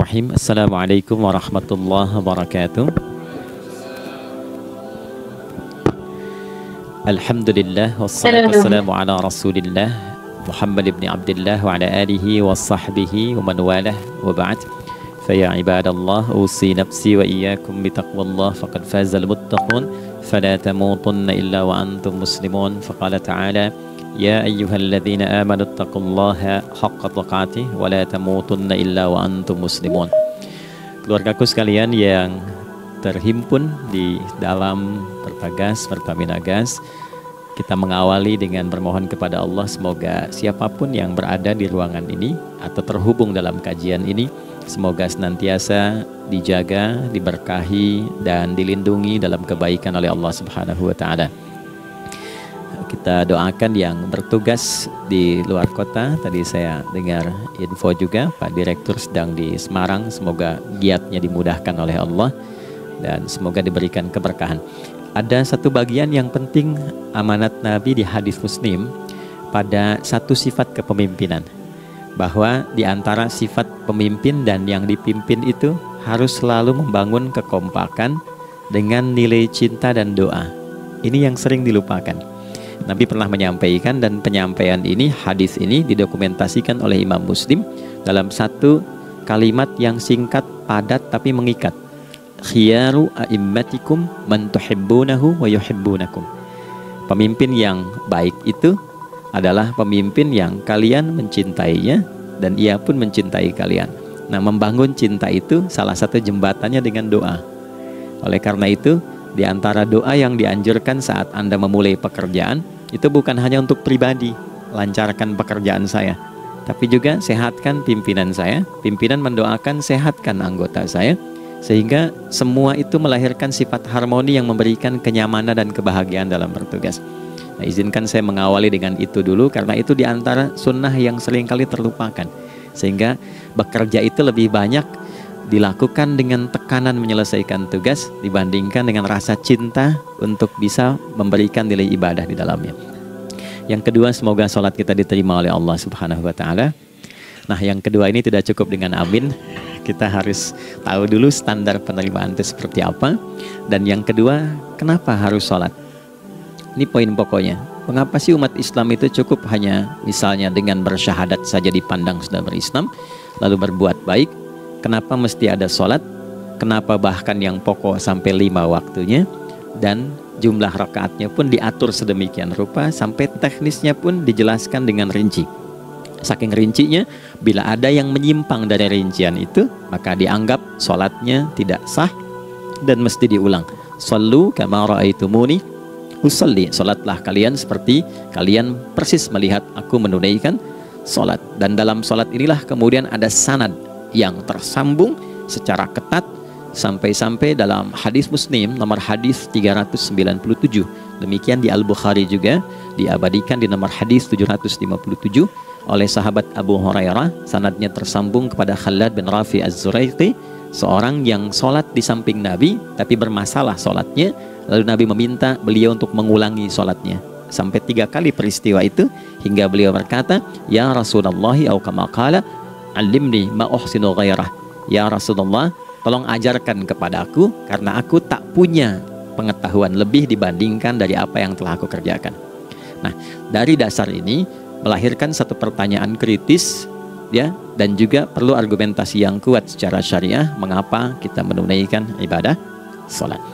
Bismillahirrahmanirrahim. Assalamualaikum warahmatullahi wabarakatuh. Alhamdulillah wassalatu wassalamu ala Rasulillah Muhammad ibn Abdullah wa ala alihi wa sahbihi wa man walah wa ba'd. Faya ibadallah usi nafsi wa iyyakum bitaqwallah faqad fazal muttaqun fala tamutunna illa wa antum muslimun. Faqala ta'ala ya ayyuhalladzina amanu taqullaha haqqa tuqatih wa la tamutunna illa wa antum muslimun. Keluargaku sekalian yang terhimpun di dalam Pertagas, Pertamina Gas, kita mengawali dengan bermohon kepada Allah semoga siapapun yang berada di ruangan ini atau terhubung dalam kajian ini, semoga senantiasa dijaga, diberkahi dan dilindungi dalam kebaikan oleh Allah Subhanahu wa taala. Kita doakan yang bertugas di luar kota. Tadi saya dengar info juga Pak Direktur sedang di Semarang. Semoga giatnya dimudahkan oleh Allah dan semoga diberikan keberkahan. Ada satu bagian yang penting amanat Nabi di hadis Muslim pada satu sifat kepemimpinan, bahwa di antara sifat pemimpin dan yang dipimpin itu harus selalu membangun kekompakan dengan nilai cinta dan doa. Ini yang sering dilupakan. Nabi pernah menyampaikan, dan penyampaian ini, hadis ini didokumentasikan oleh Imam Muslim dalam satu kalimat yang singkat, padat tapi mengikat. Khiyaru a'immatikum man tuhibbunahu wa yuhibbunakum. Pemimpin yang baik itu adalah pemimpin yang kalian mencintainya dan ia pun mencintai kalian. Nah, membangun cinta itu salah satu jembatannya dengan doa. Oleh karena itu, di antara doa yang dianjurkan saat Anda memulai pekerjaan, itu bukan hanya untuk pribadi, lancarkan pekerjaan saya, tapi juga sehatkan pimpinan saya. Pimpinan mendoakan sehatkan anggota saya, sehingga semua itu melahirkan sifat harmoni yang memberikan kenyamanan dan kebahagiaan dalam bertugas. Nah, izinkan saya mengawali dengan itu dulu, karena itu di antara sunnah yang seringkali terlupakan, sehingga bekerja itu lebih banyak dilakukan dengan tekanan menyelesaikan tugas dibandingkan dengan rasa cinta untuk bisa memberikan nilai ibadah di dalamnya. Yang kedua, semoga sholat kita diterima oleh Allah Subhanahu wa taala. Nah, yang kedua ini tidak cukup dengan amin. Kita harus tahu dulu standar penerimaan itu seperti apa. Dan yang kedua, kenapa harus sholat? Ini poin pokoknya. Mengapa sih umat Islam itu cukup hanya misalnya dengan bersyahadat saja dipandang sudah berislam, lalu berbuat baik? Kenapa mesti ada sholat? Kenapa bahkan yang pokok sampai 5 waktunya? Dan jumlah rakaatnya pun diatur sedemikian rupa, sampai teknisnya pun dijelaskan dengan rinci. Saking rincinya, bila ada yang menyimpang dari rincian itu, maka dianggap sholatnya tidak sah dan mesti diulang. Shallu kama ra'aitumuni usalli. Sholatlah kalian seperti kalian persis melihat aku menunaikan sholat. Dan dalam sholat inilah kemudian ada sanad yang tersambung secara ketat sampai-sampai dalam hadis Muslim nomor hadis 397. Demikian di Al-Bukhari juga diabadikan di nomor hadis 757 oleh sahabat Abu Hurairah. Sanadnya tersambung kepada Khalad bin Rafi Az-Zuraiqi, seorang yang sholat di samping Nabi tapi bermasalah sholatnya. Lalu Nabi meminta beliau untuk mengulangi sholatnya sampai 3 kali peristiwa itu, hingga beliau berkata, ya Rasulullah au kama qala alimni ma uhsinu ghairah. Ya Rasulullah, tolong ajarkan kepadaku karena aku tak punya pengetahuan lebih dibandingkan dari apa yang telah aku kerjakan. Nah, dari dasar ini melahirkan satu pertanyaan kritis ya, dan juga perlu argumentasi yang kuat secara syariah mengapa kita menunaikan ibadah salat.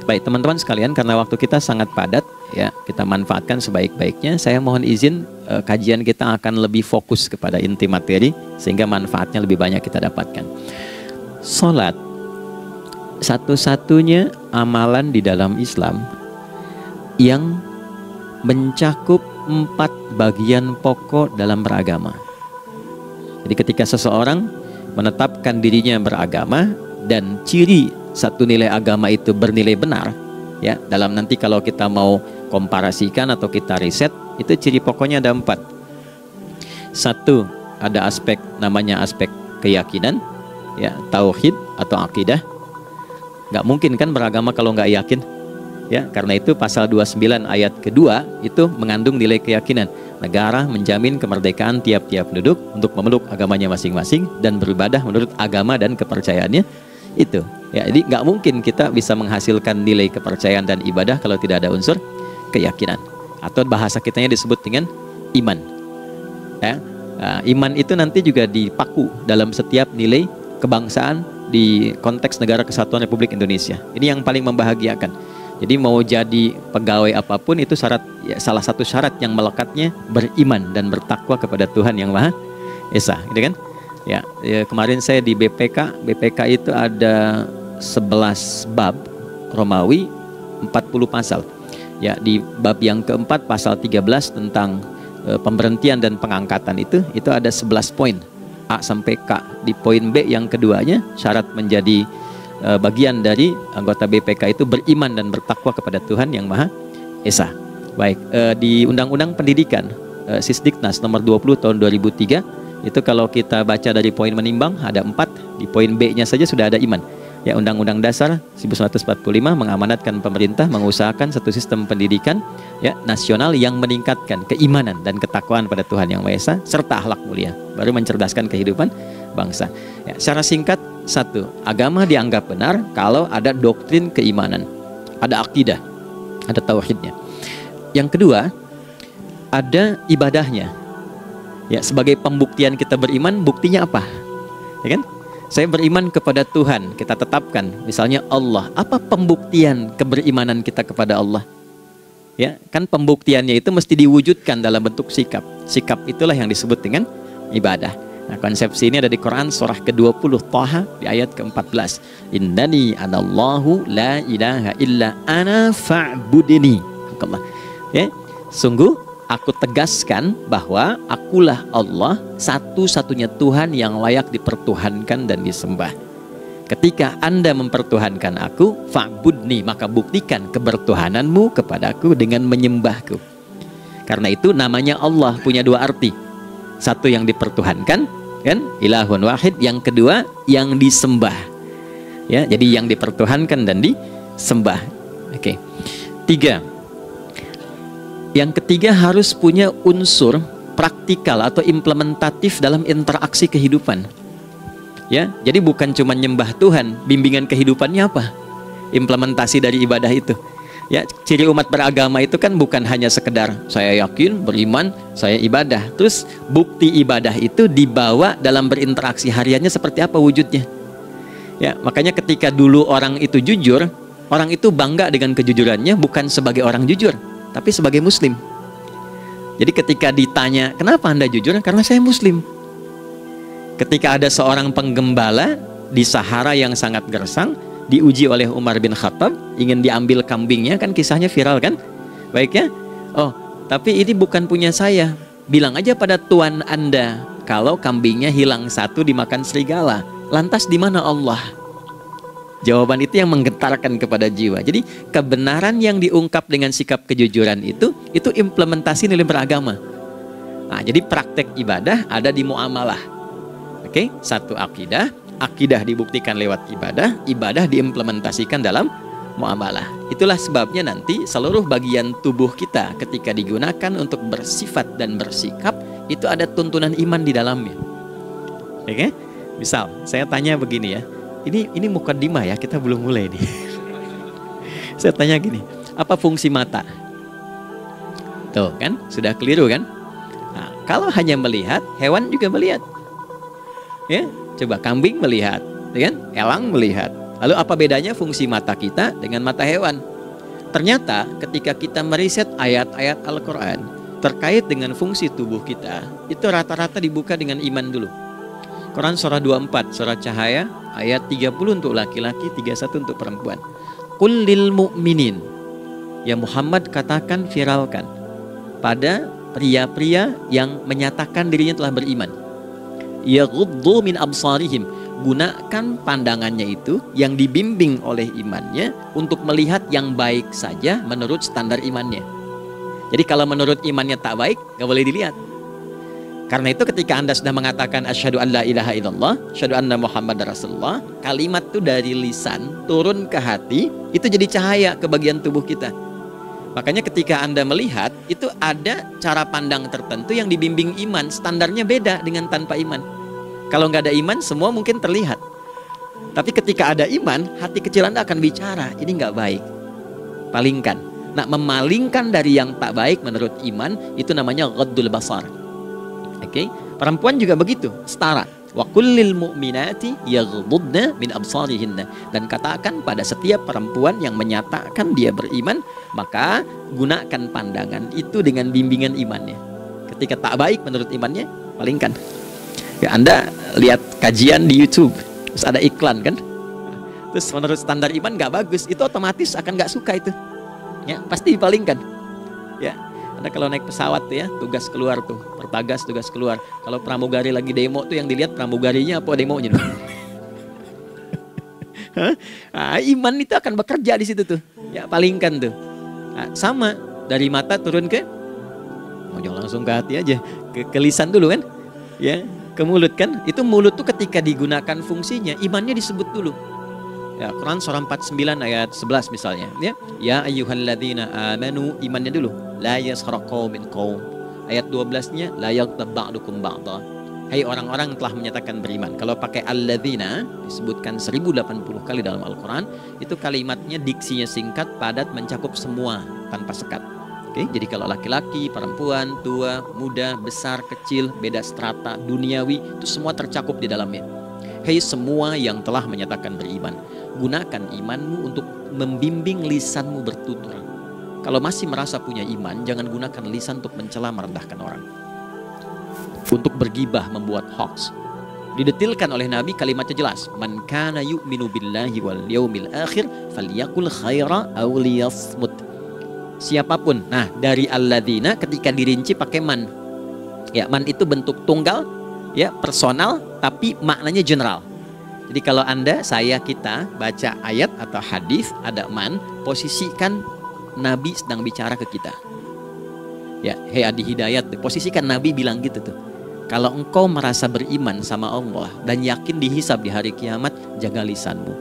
Baik teman-teman sekalian, karena waktu kita sangat padat ya, kita manfaatkan sebaik-baiknya. Saya mohon izin, kajian kita akan lebih fokus kepada inti materi sehingga manfaatnya lebih banyak kita dapatkan. Salat satu-satunya amalan di dalam Islam yang mencakup 4 bagian pokok dalam beragama. Jadi ketika seseorang menetapkan dirinya beragama dan ciri satu nilai agama itu bernilai benar ya, dalam nanti kalau kita mau komparasikan atau kita riset, itu ciri pokoknya ada 4. Satu, ada aspek namanya aspek keyakinan ya, tauhid atau akidah. Nggak mungkin kan beragama kalau nggak yakin Ya, karena itu pasal 29 ayat kedua itu mengandung nilai keyakinan. Negara menjamin kemerdekaan tiap-tiap penduduk untuk memeluk agamanya masing-masing dan beribadah menurut agama dan kepercayaannya itu. Ya, jadi nggak mungkin kita bisa menghasilkan nilai kepercayaan dan ibadah kalau tidak ada unsur keyakinan. Atau bahasa kitanya disebut dengan iman. Ya, iman itu nanti juga dipaku dalam setiap nilai kebangsaan di konteks Negara Kesatuan Republik Indonesia. Ini yang paling membahagiakan. Jadi mau jadi pegawai apapun itu syarat, ya, salah satu syarat yang melekatnya beriman dan bertakwa kepada Tuhan Yang Maha Esa, gitu kan? Ya, kemarin saya di BPK itu ada 11 bab Romawi, 40 pasal. Ya, di bab yang keempat pasal 13 tentang pemberhentian dan pengangkatan itu ada 11 poin A sampai K. Di poin B yang keduanya syarat menjadi bagian dari anggota BPK itu beriman dan bertakwa kepada Tuhan Yang Maha Esa. Baik, di Undang-Undang Pendidikan Sisdiknas nomor 20 tahun 2003 itu kalau kita baca dari poin menimbang ada 4, di poin B-nya saja sudah ada iman. Ya, Undang-Undang Dasar 1945 mengamanatkan pemerintah mengusahakan satu sistem pendidikan, ya, nasional yang meningkatkan keimanan dan ketakwaan pada Tuhan Yang Maha Esa serta akhlak mulia, baru mencerdaskan kehidupan bangsa. Ya, secara singkat, satu, agama dianggap benar kalau ada doktrin keimanan, ada akidah, ada tauhidnya. Yang kedua, ada ibadahnya. Ya, sebagai pembuktian kita beriman, buktinya apa? Ya kan? Saya beriman kepada Tuhan, kita tetapkan, misalnya Allah. Apa pembuktian keberimanan kita kepada Allah? Ya, kan pembuktiannya itu mesti diwujudkan dalam bentuk sikap. Sikap itulah yang disebut dengan ibadah. Nah, konsepsi ini ada di Quran surah ke-20 Thaha di ayat ke-14. Innani anallahu la ilaha illa ana fa'budini. Ya, sungguh aku tegaskan bahwa akulah Allah, satu-satunya Tuhan yang layak dipertuhankan dan disembah. Ketika Anda mempertuhankan aku, fa'budni, maka buktikan kebertuhananmu kepadaku dengan menyembahku. Karena itu namanya Allah punya dua arti. Satu yang dipertuhankan, kan, ilahun wahid. Yang kedua yang disembah. Ya, jadi yang dipertuhankan dan disembah. Oke. Tiga. Yang ketiga harus punya unsur praktikal atau implementatif dalam interaksi kehidupan. Ya, jadi bukan cuma nyembah Tuhan, bimbingan kehidupannya apa? Implementasi dari ibadah itu. Ya, ciri umat beragama itu kan bukan hanya sekedar saya yakin, beriman, saya ibadah. Terus bukti ibadah itu dibawa dalam berinteraksi hariannya seperti apa wujudnya. Ya, makanya ketika dulu orang itu jujur, orang itu bangga dengan kejujurannya bukan sebagai orang jujur, tapi sebagai muslim. Jadi ketika ditanya, kenapa Anda jujur? Karena saya muslim. Ketika ada seorang penggembala di Sahara yang sangat gersang, diuji oleh Umar bin Khattab, ingin diambil kambingnya, kan kisahnya viral kan? Baik ya? Oh, tapi ini bukan punya saya. Bilang aja pada tuan Anda, kalau kambingnya hilang satu dimakan serigala. Lantas di mana Allah? Jawaban itu yang menggetarkan kepada jiwa. Jadi kebenaran yang diungkap dengan sikap kejujuran itu implementasi nilai beragama. Nah, jadi praktek ibadah ada di muamalah. Oke, satu akidah. Akidah dibuktikan lewat ibadah, ibadah diimplementasikan dalam muamalah. Itulah sebabnya nanti seluruh bagian tubuh kita ketika digunakan untuk bersifat dan bersikap, itu ada tuntunan iman di dalamnya. Oke? Misal, saya tanya begini ya. Ini mukaddimah ya, kita belum mulai nih. Saya tanya gini, apa fungsi mata? Tuh kan, sudah keliru kan? Nah, kalau hanya melihat, hewan juga melihat. Ya, coba kambing melihat, kan? Elang melihat. Lalu apa bedanya fungsi mata kita dengan mata hewan? Ternyata ketika kita meriset ayat-ayat Al-Quran terkait dengan fungsi tubuh kita, itu rata-rata dibuka dengan iman dulu. Quran surah 24, surah Cahaya, ayat 30 untuk laki-laki, 31 untuk perempuan. Qul lil mu'minin, ya Muhammad katakan, viralkan pada pria-pria yang menyatakan dirinya telah beriman. Yaghuddu min absarihim, gunakan pandangannya itu yang dibimbing oleh imannya untuk melihat yang baik saja menurut standar imannya. Jadi kalau menurut imannya tak baik, gak boleh dilihat. Karena itu ketika Anda sudah mengatakan asyhadu an la ilaha illallah, asyhadu anna Muhammadar Rasulullah, kalimat itu dari lisan turun ke hati, itu jadi cahaya ke bagian tubuh kita. Makanya ketika Anda melihat, itu ada cara pandang tertentu yang dibimbing iman, standarnya beda dengan tanpa iman. Kalau nggak ada iman, semua mungkin terlihat. Tapi ketika ada iman, hati kecil Anda akan bicara, ini nggak baik, palingkan. Nah, memalingkan dari yang tak baik menurut iman, itu namanya ghaddul basar. Oke, perempuan juga begitu, setara. Wa kullil mu'minati yaghdudna min absarihinna. Dan katakan pada setiap perempuan yang menyatakan dia beriman, maka gunakan pandangan itu dengan bimbingan imannya. Ketika tak baik menurut imannya, palingkan. Ya, Anda lihat kajian di YouTube, terus ada iklan kan? Terus menurut standar iman nggak bagus, itu otomatis akan nggak suka itu. Ya, pasti dipalingkan. Ya. Anda kalau naik pesawat tuh ya, tugas keluar tuh, pertagas tugas keluar. Kalau pramugari lagi demo tuh yang dilihat pramugarinya apa demonya. Nah, iman itu akan bekerja di situ tuh. Ya, palingkan tuh. Nah, sama dari mata turun ke, jangan langsung ke hati aja, ke lisan dulu kan? Ya, ke mulut kan? Itu mulut tuh ketika digunakan fungsinya, imannya disebut dulu. Ya, Quran surah 49 ayat 11 misalnya, ya ayyuhalladzina amanu, imannya dulu, la yaskhar qaumin qaum. Ayat 12-nya la yaghtab ba'dukum ba'dha. Hai orang-orang yang telah menyatakan beriman. Kalau pakai alladzina disebutkan 1080 kali dalam Al-Qur'an, itu kalimatnya diksinya singkat, padat, mencakup semua tanpa sekat. Oke, jadi kalau laki-laki, perempuan, tua, muda, besar, kecil, beda strata, duniawi, itu semua tercakup di dalamnya. Hei semua yang telah menyatakan beriman, gunakan imanmu untuk membimbing lisanmu bertutur. Kalau masih merasa punya iman, jangan gunakan lisan untuk mencela, merendahkan orang, untuk bergibah, membuat hoax. Didetilkan oleh Nabi, kalimatnya jelas, man kana yu'minu billahi wal yaumil akhir falyakul khaira aw liyasmut. Siapapun. Nah, dari alladzina ketika dirinci pakai man. Ya, man itu bentuk tunggal, ya, personal, tapi maknanya general. Jadi kalau Anda, saya, kita baca ayat atau hadis ada man, posisikan Nabi sedang bicara ke kita. Ya, hei adi hidayat, posisikan Nabi bilang gitu tuh. Kalau engkau merasa beriman sama Allah dan yakin dihisab di hari kiamat, jaga lisanmu.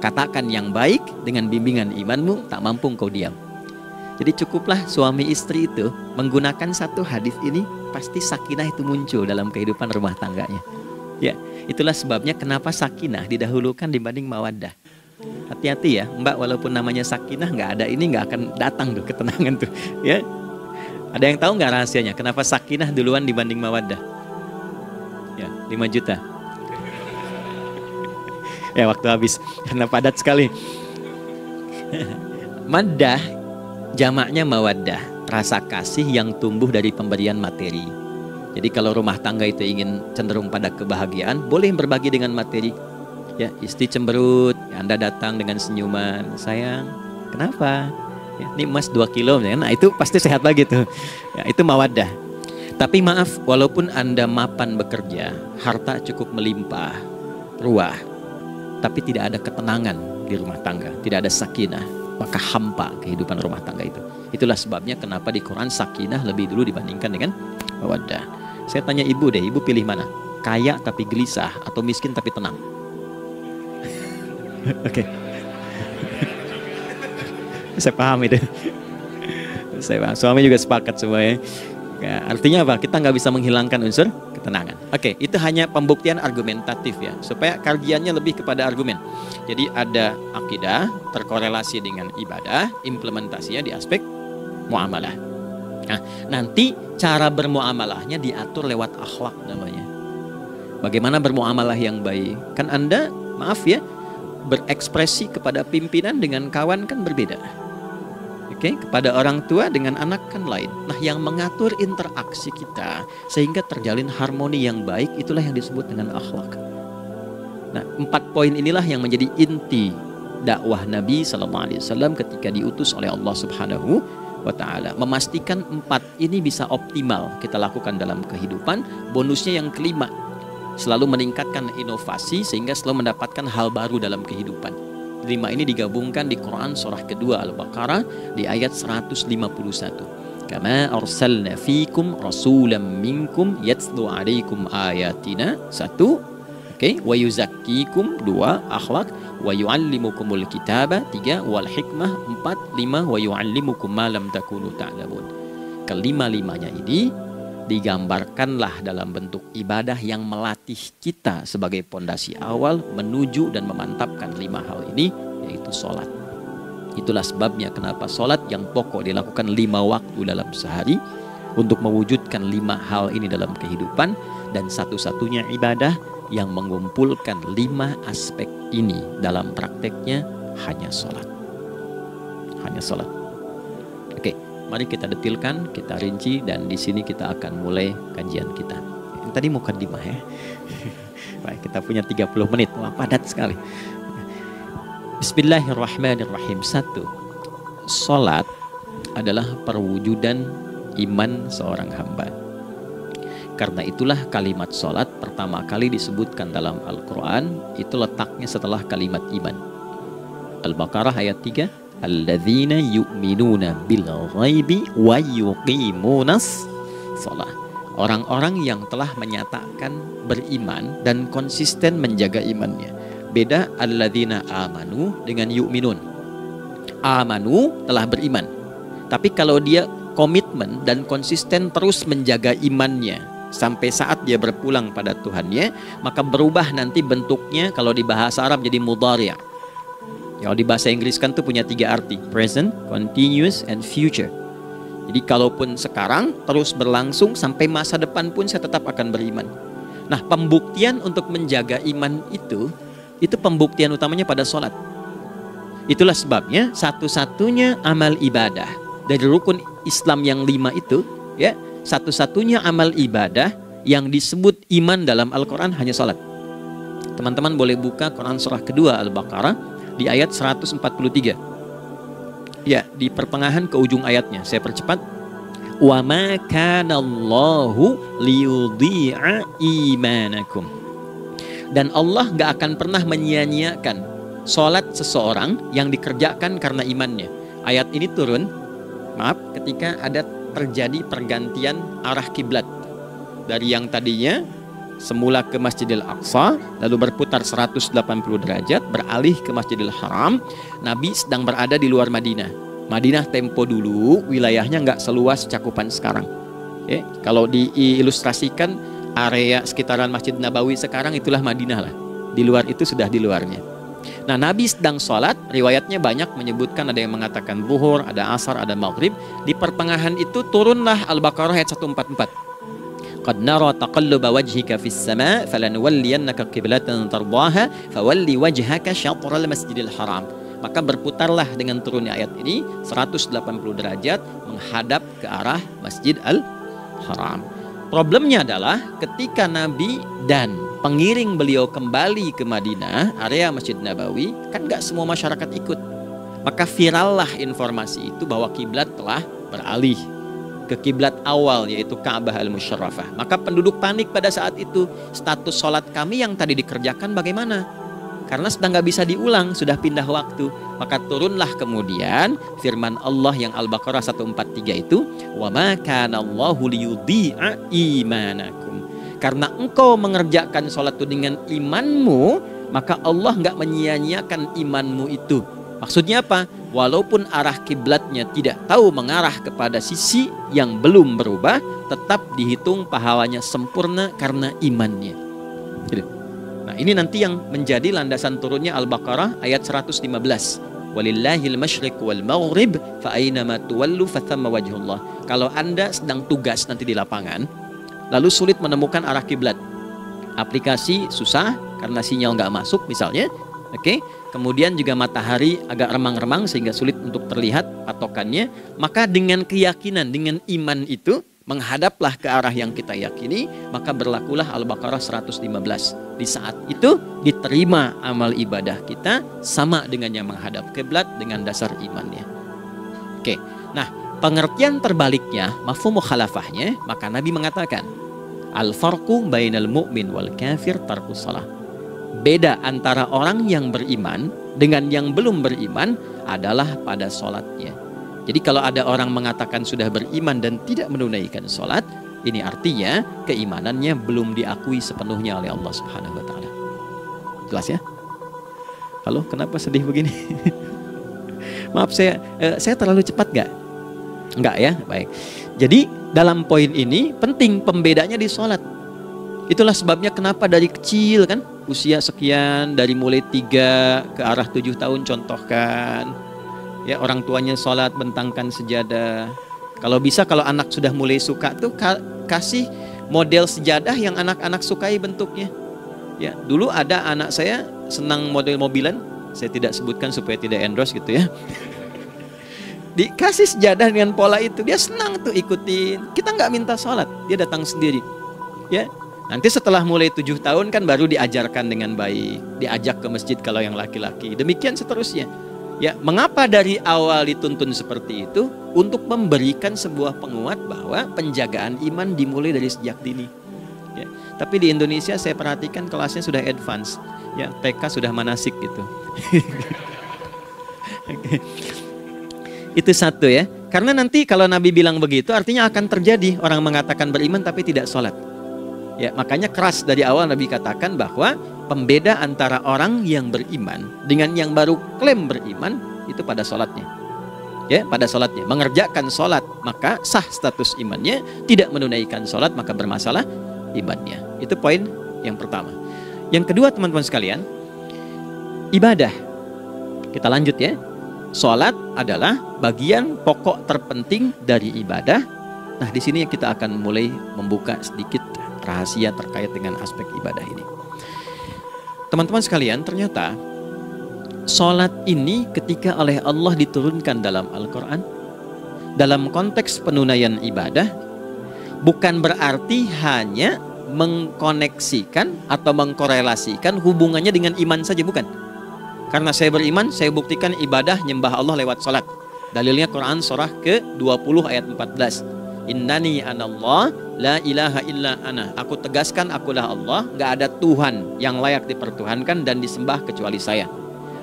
Katakan yang baik dengan bimbingan imanmu, tak mampu engkau diam. Jadi cukuplah suami istri itu menggunakan satu hadis ini, pasti sakinah itu muncul dalam kehidupan rumah tangganya. Ya, itulah sebabnya kenapa sakinah didahulukan dibanding mawaddah. Hati-hati ya, Mbak, walaupun namanya sakinah nggak ada ini nggak akan datang tuh ketenangan tuh. Ya, ada yang tahu nggak rahasianya? Kenapa sakinah duluan dibanding mawaddah? Ya, 5 juta. Ya, waktu habis karena padat sekali. Maddah jamaknya mawaddah, rasa kasih yang tumbuh dari pemberian materi. Jadi kalau rumah tangga itu ingin cenderung pada kebahagiaan, boleh berbagi dengan materi. Ya, istri cemberut, ya, Anda datang dengan senyuman, sayang, kenapa? Ya, ini emas 2 kilo, ya. Nah itu pasti sehat lagi tuh. Ya, itu mawaddah. Tapi maaf, walaupun Anda mapan bekerja, harta cukup melimpah, ruah, tapi tidak ada ketenangan di rumah tangga, tidak ada sakinah, maka hampa kehidupan rumah tangga itu. Itulah sebabnya kenapa di Quran sakinah lebih dulu dibandingkan dengan mawaddah. Saya tanya ibu deh, ibu pilih mana? Kaya tapi gelisah atau miskin tapi tenang? Oke. Saya paham itu. Saya paham. Suami juga sepakat semuanya. Ya, artinya apa? Kita nggak bisa menghilangkan unsur ketenangan. Oke, itu hanya pembuktian argumentatif ya, supaya kajiannya lebih kepada argumen. Jadi ada akidah terkorelasi dengan ibadah, implementasinya di aspek muamalah. Nah, nanti cara bermuamalahnya diatur lewat akhlak namanya. Bagaimana bermuamalah yang baik? Kan Anda, maaf ya, berekspresi kepada pimpinan dengan kawan kan berbeda. Oke, kepada orang tua dengan anak kan lain. Nah, yang mengatur interaksi kita sehingga terjalin harmoni yang baik, itulah yang disebut dengan akhlak. Nah, 4 poin inilah yang menjadi inti dakwah Nabi SAW ketika diutus oleh Allah Subhanahu wa Ta'ala. Memastikan 4 ini bisa optimal kita lakukan dalam kehidupan. Bonusnya yang kelima, selalu meningkatkan inovasi sehingga selalu mendapatkan hal baru dalam kehidupan. 5 ini digabungkan di Quran surah kedua Al-Baqarah di ayat 151. Kama arsalna fikum rasulam minkum yatslu alaikum ayatina. 1. Oke, wa yuzakkikum. 2. Akhlak. Wa yu'allimukumul kitaba. 3. Wal hikmah. 4. 5. Wa yu'allimukum ma lam takunu ta'lamun. Kelima-limanya ini digambarkanlah dalam bentuk ibadah yang melatih kita sebagai pondasi awal menuju dan memantapkan 5 hal ini, yaitu sholat. Itulah sebabnya kenapa sholat yang pokok dilakukan 5 waktu dalam sehari untuk mewujudkan 5 hal ini dalam kehidupan, dan satu-satunya ibadah yang mengumpulkan 5 aspek ini dalam prakteknya hanya sholat. Hanya sholat. Oke, mari kita detilkan, kita rinci, dan di sini kita akan mulai kajian kita. Yang tadi mukadimah ya. Baik, kita punya 30 menit, wah padat sekali. Bismillahirrahmanirrahim. 1. Salat adalah perwujudan iman seorang hamba. Karena itulah kalimat salat pertama kali disebutkan dalam Al-Quran, itu letaknya setelah kalimat iman. Al-Baqarah ayat 3. Alladzina yu'minuna bil ghaibi wa yuqimunas shalah. Orang-orang yang telah menyatakan beriman dan konsisten menjaga imannya. Beda alladzina amanu dengan yu'minun. Amanu telah beriman, tapi kalau dia komitmen dan konsisten terus menjaga imannya sampai saat dia berpulang pada Tuhannya, maka berubah nanti bentuknya. Kalau di bahasa Arab jadi mudhari'. Kalau di bahasa Inggris kan tuh punya 3 arti: present, continuous, and future. Jadi kalaupun sekarang terus berlangsung sampai masa depan pun saya tetap akan beriman. Nah, pembuktian untuk menjaga iman itu pembuktian utamanya pada sholat. Itulah sebabnya satu-satunya amal ibadah dari rukun Islam yang 5 itu, ya, satu-satunya amal ibadah yang disebut iman dalam Al-Quran hanya sholat. Teman-teman boleh buka Quran surah kedua Al-Baqarah di ayat 143. Ya, di pertengahan ke ujung ayatnya. Saya percepat. Wa ma kana Allahu liyudhi'a imanakum. Dan Allah gak akan pernah menyia-nyiakan sholat seseorang yang dikerjakan karena imannya. Ayat ini turun, ketika ada terjadi pergantian arah kiblat. Dari yang tadinya semula ke Masjidil Aqsa, lalu berputar 180 derajat, beralih ke Masjidil Haram. Nabi sedang berada di luar Madinah. Madinah tempo dulu, wilayahnya gak seluas cakupan sekarang. Ya, kalau diilustrasikan, area sekitaran Masjid Nabawi sekarang itulah Madinah lah. Di luar itu sudah di luarnya. Nah, Nabi sedang sholat, riwayatnya banyak menyebutkan, ada yang mengatakan zuhur, ada asar, ada maghrib. Di pertengahan itu turunlah Al-Baqarah ayat 144. Qad nara taqalluba wajhika fis sama' falanuwalliyannaka qiblatan tardaha fawalli wajhaka syatral masjidil haram. Maka berputarlah dengan turunnya ayat ini 180 derajat menghadap ke arah Masjid Al-Haram. Problemnya adalah ketika Nabi dan pengiring beliau kembali ke Madinah, area Masjid Nabawi, kan gak semua masyarakat ikut. Maka virallah informasi itu bahwa kiblat telah beralih ke kiblat awal, yaitu Ka'bah Al-Musyarrafah. Maka penduduk panik pada saat itu. Status sholat kami yang tadi dikerjakan bagaimana? Karena sedang gak bisa diulang, sudah pindah waktu. Maka turunlah kemudian firman Allah yang Al-Baqarah 143 itu, wa ma kana Allahu liyudhi'a imanakum. Karena engkau mengerjakan sholat itu dengan imanmu, maka Allah gak menyia-nyiakan imanmu itu. Maksudnya apa? Walaupun arah kiblatnya tidak tahu mengarah kepada sisi yang belum berubah, tetap dihitung pahalanya sempurna karena imannya. Nah, ini nanti yang menjadi landasan turunnya Al-Baqarah ayat 115. Walillahil masyriq wal maghrib fa aynama tuwallu fathamma wajhullah. Kalau Anda sedang tugas nanti di lapangan, lalu sulit menemukan arah kiblat, aplikasi susah karena sinyal nggak masuk misalnya, oke? Kemudian juga matahari agak remang-remang sehingga sulit untuk terlihat patokannya, maka dengan keyakinan, dengan iman itu, menghadaplah ke arah yang kita yakini, maka berlakulah Al-Baqarah 115. Di saat itu diterima amal ibadah kita sama dengan yang menghadap kiblat dengan dasar imannya. Oke, nah pengertian terbaliknya, mafhum mukhalafahnya, maka Nabi mengatakan, al-farqu bainal mu'min wal kafir tarkus shalah. Beda antara orang yang beriman dengan yang belum beriman adalah pada sholatnya. Jadi kalau ada orang mengatakan sudah beriman dan tidak menunaikan sholat, ini artinya keimanannya belum diakui sepenuhnya oleh Allah Subhanahu wa Ta'ala. Jelas ya? Halo, kenapa sedih begini? Maaf, saya terlalu cepat nggak? Enggak ya? Baik. Jadi dalam poin ini penting pembedanya di sholat. Itulah sebabnya kenapa dari kecil kan, usia sekian, dari mulai 3 ke arah 7 tahun contohkan. Ya, orang tuanya sholat bentangkan sejadah. Kalau bisa, kalau anak sudah mulai suka tuh kasih model sejadah yang anak-anak sukai bentuknya. Ya, dulu ada anak saya senang model mobilan, saya tidak sebutkan supaya tidak endorse gitu ya. Dikasih sejadah dengan pola itu, dia senang tuh ikutin. Kita nggak minta sholat, dia datang sendiri. Ya, nanti setelah mulai 7 tahun kan baru diajarkan dengan baik, diajak ke masjid kalau yang laki-laki. Demikian seterusnya. Ya, mengapa dari awal dituntun seperti itu? Untuk memberikan sebuah penguat bahwa penjagaan iman dimulai dari sejak dini. Ya, tapi di Indonesia saya perhatikan kelasnya sudah advance. Ya, TK sudah manasik gitu. Itu satu ya. Karena nanti kalau Nabi bilang begitu artinya akan terjadi orang mengatakan beriman tapi tidak sholat. Ya, makanya keras dari awal Nabi katakan bahwa pembeda antara orang yang beriman dengan yang baru klaim beriman itu pada sholatnya. Ya, pada sholatnya. Mengerjakan sholat maka sah status imannya, tidak menunaikan sholat maka bermasalah imannya. Itu poin yang pertama. Yang kedua teman-teman sekalian, ibadah. Kita lanjut ya. Sholat adalah bagian pokok terpenting dari ibadah. Nah, di sini kita akan mulai membuka sedikit rahasia terkait dengan aspek ibadah ini. Teman-teman sekalian, ternyata sholat ini ketika oleh Allah diturunkan dalam Al-Quran, dalam konteks penunaian ibadah, bukan berarti hanya mengkoneksikan atau mengkorelasikan hubungannya dengan iman saja, bukan. Karena saya beriman, saya buktikan ibadah nyembah Allah lewat sholat. Dalilnya Quran surah ke-20 ayat 14. Innani anallah la ilaha illa ana. Aku tegaskan akulah Allah, gak ada Tuhan yang layak dipertuhankan dan disembah kecuali saya.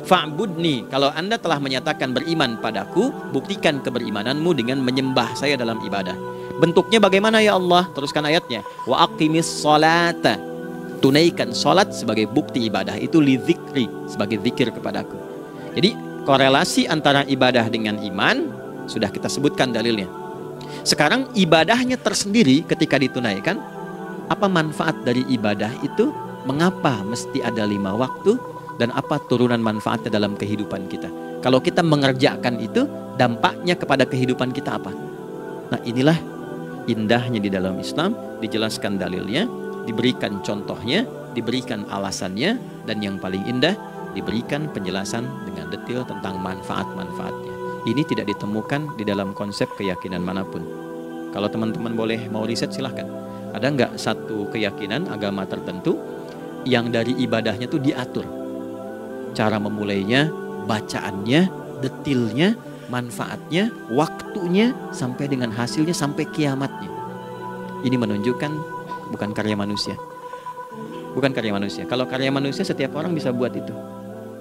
Fa'budni, kalau Anda telah menyatakan beriman padaku, buktikan keberimananmu dengan menyembah saya dalam ibadah. Bentuknya bagaimana ya Allah? Teruskan ayatnya. Wa aqimis sholata. Tunaikan sholat sebagai bukti ibadah. Itu li dzikri, sebagai zikir kepadaku. Jadi korelasi antara ibadah dengan iman sudah kita sebutkan dalilnya. Sekarang ibadahnya tersendiri ketika ditunaikan, apa manfaat dari ibadah itu? Mengapa mesti ada 5 waktu? Dan apa turunan manfaatnya dalam kehidupan kita? Kalau kita mengerjakan itu, dampaknya kepada kehidupan kita apa? Nah, inilah indahnya di dalam Islam, dijelaskan dalilnya, diberikan contohnya, diberikan alasannya, dan yang paling indah, diberikan penjelasan dengan detail tentang manfaat-manfaatnya. Ini tidak ditemukan di dalam konsep keyakinan manapun. Kalau teman-teman boleh mau riset silahkan. Ada nggak satu keyakinan agama tertentu yang dari ibadahnya tuh diatur? Cara memulainya, bacaannya, detailnya, manfaatnya, waktunya, sampai dengan hasilnya, sampai kiamatnya. Ini menunjukkan bukan karya manusia. Bukan karya manusia. Kalau karya manusia setiap orang bisa buat itu.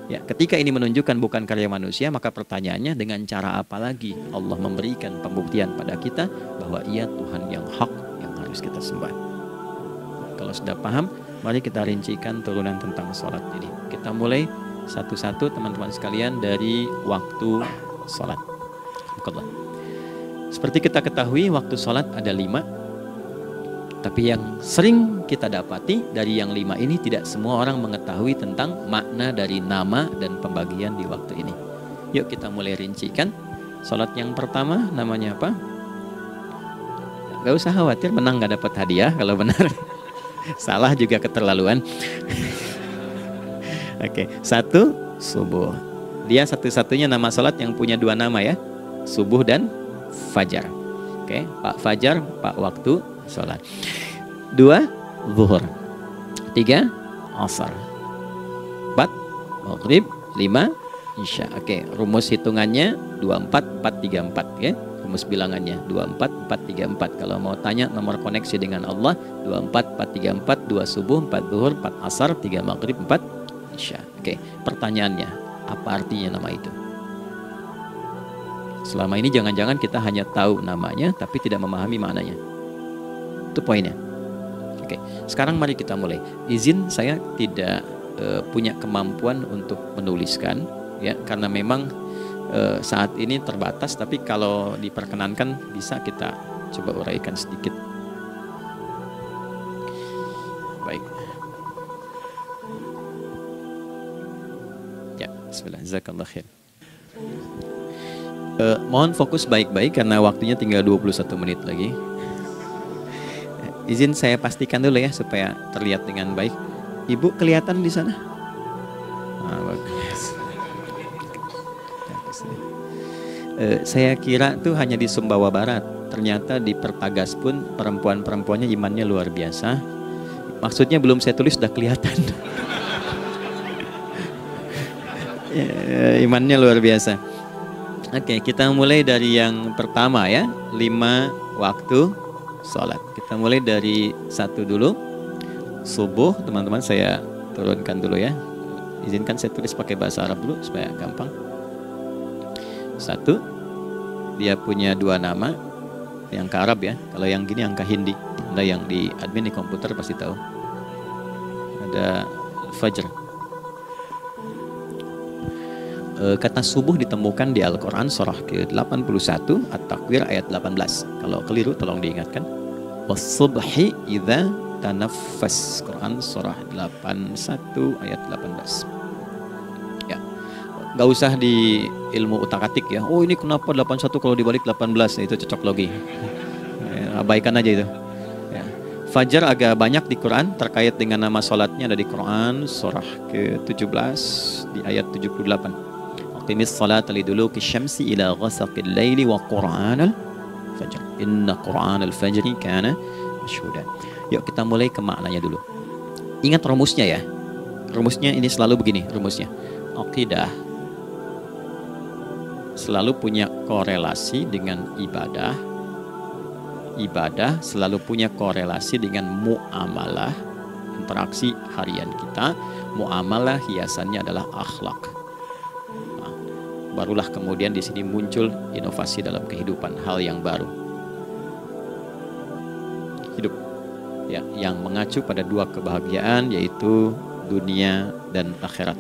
Ya, ketika ini menunjukkan bukan karya manusia, maka pertanyaannya dengan cara apa lagi Allah memberikan pembuktian pada kita bahwa Ia Tuhan yang hak yang harus kita sembah. Kalau sudah paham, mari kita rincikan turunan tentang sholat ini. Kita mulai satu-satu teman-teman sekalian dari waktu sholat. Seperti kita ketahui waktu sholat ada 5. Tapi yang sering kita dapati dari yang 5 ini tidak semua orang mengetahui tentang makna dari nama dan pembagian di waktu ini. Yuk kita mulai rincikan. Sholat yang pertama namanya apa? Gak usah khawatir, menang gak dapat hadiah kalau benar. Salah juga keterlaluan. Oke, 1 subuh. Dia satu-satunya nama sholat yang punya 2 nama ya, subuh dan fajar. Oke, Pak Fajar, Pak waktu sholat. 2 zuhur. 3 asar. 4 maghrib. 5 isya. Oke, rumus hitungannya 24 434 ya. Rumus bilangannya 24 434. Kalau mau tanya nomor koneksi dengan Allah 24 434, 2 subuh, 4 zuhur, 4 asar, 3 maghrib, 4 isya. Oke, pertanyaannya apa artinya nama itu? Selama ini jangan-jangan kita hanya tahu namanya tapi tidak memahami maknanya. Itu poinnya. Oke, sekarang mari kita mulai. Izin saya tidak punya kemampuan untuk menuliskan, ya, karena memang saat ini terbatas. Tapi kalau diperkenankan bisa kita coba uraikan sedikit. Baik. Ya, bismillah, jazakallah khair. Mohon fokus baik-baik karena waktunya tinggal 21 menit lagi. Izin saya pastikan dulu ya supaya terlihat dengan baik. Ibu kelihatan di sana? Bagus. Saya kira tuh hanya di Sumbawa Barat. Ternyata di Pertagas pun perempuan-perempuannya imannya luar biasa. Maksudnya belum saya tulis sudah kelihatan. Imannya luar biasa. Oke, kita mulai dari yang pertama ya, 5 waktu sholat. Kita mulai dari 1 dulu. Subuh, teman-teman saya turunkan dulu ya. Izinkan saya tulis pakai bahasa Arab dulu supaya gampang. 1, dia punya 2 nama, yang ke Arab ya. Kalau yang gini yang ke Hindi. Ada yang di admin di komputer pasti tahu. Ada Fajr. Kata subuh ditemukan di Al-Quran surah ke-81 At-Takwir ayat 18. Kalau keliru tolong diingatkan. Was-subhi idza tanaffas. Quran surah 81 ayat 18. Ya. Gak usah di ilmu utak-atik ya. Oh ini kenapa 81 kalau dibalik 18? Itu cocok logi. Abaikan aja itu. Ya. Fajar agak banyak di Quran terkait dengan nama sholatnya ada di Quran surah ke-17 di ayat 78. Qimis salata liduluki syamsi ila ghasaqil laili wa qur'anal fajr. Inna qur'anal fajri kana masyhuda. Yuk kita mulai ke maknanya dulu. Ingat rumusnya ya. Rumusnya ini selalu begini rumusnya. Aqidah selalu punya korelasi dengan ibadah. Ibadah selalu punya korelasi dengan muamalah, interaksi harian kita. Muamalah hiasannya adalah akhlak. Barulah kemudian di sini muncul inovasi dalam kehidupan, hal yang baru. Hidup ya, yang mengacu pada 2 kebahagiaan yaitu dunia dan akhirat.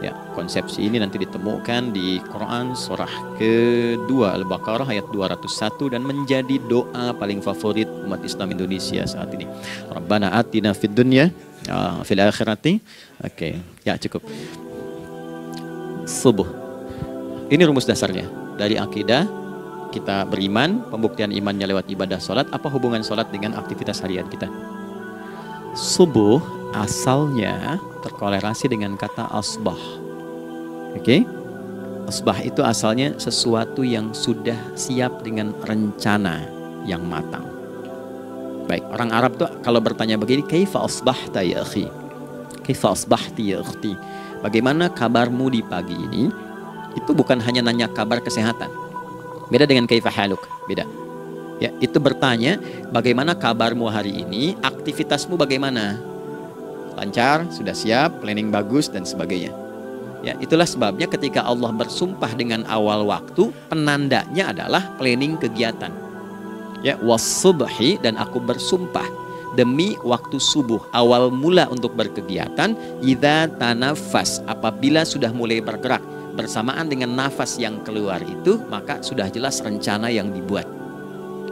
Ya, konsepsi ini nanti ditemukan di Quran surah ke-2 Al-Baqarah ayat 201 dan menjadi doa paling favorit umat Islam Indonesia saat ini. Rabbana atina fid dunya fil akhirati. Oke, ya cukup. Subuh. Ini rumus dasarnya. Dari akidah, kita beriman, pembuktian imannya lewat ibadah sholat. Apa hubungan sholat dengan aktivitas harian kita? Subuh asalnya terkorelasi dengan kata asbah. Oke? Asbah itu asalnya sesuatu yang sudah siap dengan rencana yang matang. Baik, orang Arab tuh kalau bertanya begini, kaifa asbahta ya akhi? Kaifa asbahti ya ukhti? Bagaimana kabarmu di pagi ini? Itu bukan hanya nanya kabar kesehatan. Beda dengan kaifa haluk, beda. Ya, itu bertanya bagaimana kabarmu hari ini, aktivitasmu bagaimana? Lancar, sudah siap, planning bagus dan sebagainya. Ya, itulah sebabnya ketika Allah bersumpah dengan awal waktu, penandanya adalah planning kegiatan. Ya, was-subhi, dan aku bersumpah demi waktu subuh, awal mula untuk berkegiatan, idza tanaffas, apabila sudah mulai bergerak. Bersamaan dengan nafas yang keluar itu, maka sudah jelas rencana yang dibuat.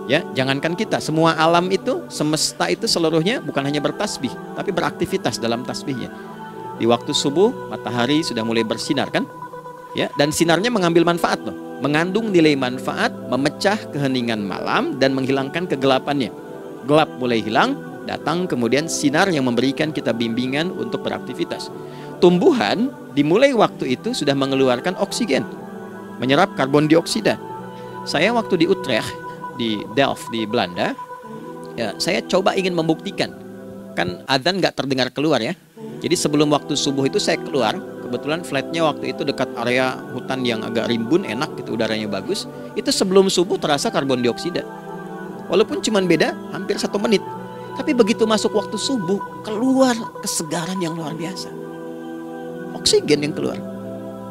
Ya, jangankan kita, semua alam itu, semesta itu seluruhnya bukan hanya bertasbih, tapi beraktivitas dalam tasbihnya. Di waktu subuh, matahari sudah mulai bersinar kan? Ya, dan sinarnya mengambil manfaat loh, mengandung nilai manfaat, memecah keheningan malam dan menghilangkan kegelapannya. Gelap mulai hilang, datang kemudian sinar yang memberikan kita bimbingan untuk beraktivitas. Tumbuhan dimulai waktu itu sudah mengeluarkan oksigen, menyerap karbon dioksida. Saya waktu di Utrecht, di Delft di Belanda, ya, saya coba ingin membuktikan. Kan adzan nggak terdengar keluar ya. Jadi sebelum waktu subuh itu saya keluar. Kebetulan flatnya waktu itu dekat area hutan yang agak rimbun, enak gitu, udaranya bagus. Itu sebelum subuh terasa karbon dioksida. Walaupun cuma beda hampir 1 menit. Tapi begitu masuk waktu subuh, keluar kesegaran yang luar biasa. Oksigen yang keluar.